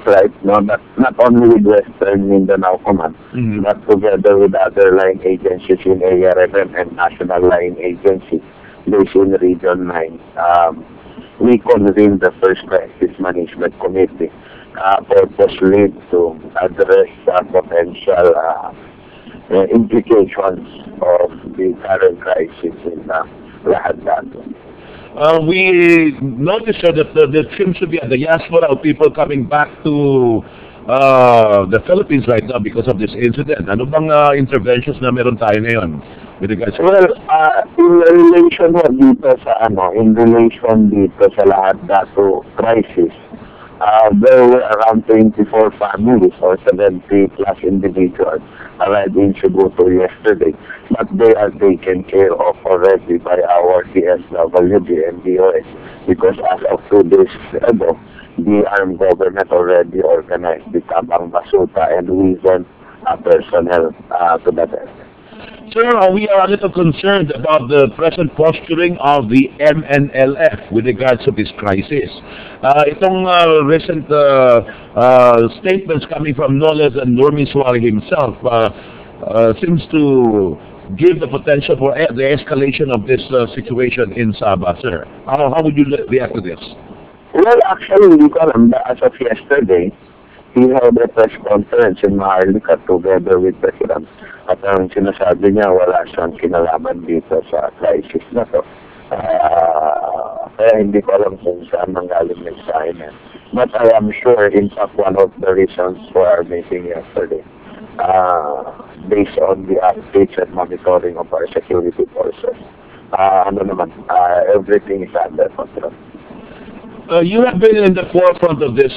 right, no, that not only with Western Mindanao Command, but together with other line agencies in ARMM and National Line Agency based in Region 9, we convened the first crisis management committee purposely to address potential implications of the current crisis in Lahad Datu. We noticed that there seems to be a diaspora of people coming back to the Philippines right now because of this incident. Ano bang interventions na meron tayo ngayon with regards to... Well, in relation dito sa Lahad Datu crisis, there were around 24 families or 70 plus individuals arrived in Cebu yesterday, but they are taken care of already by our DSWD and DOS because as of 2 days ago, the armed government already organized the Tabang Basuta and Wizon personnel to that end. Sir, we are a little concerned about the present posturing of the MNLF with regards to this crisis. Itong recent statements coming from Noles and Norman Suarez himself seems to give the potential for the escalation of this situation in Sabah, sir. How would you react to this? Well, actually, as of yesterday, he held a press conference in Maharlika together with President. At ang sinasabi niya, wala siyang kinalaman dito sa crisis na to. Kaya hindi ko alam kung saan nanggaling mensahe niya. But I am sure, in fact, one of the reasons for our meeting yesterday, based on the updates and monitoring of our security forces, everything is under control. You have been in the forefront of this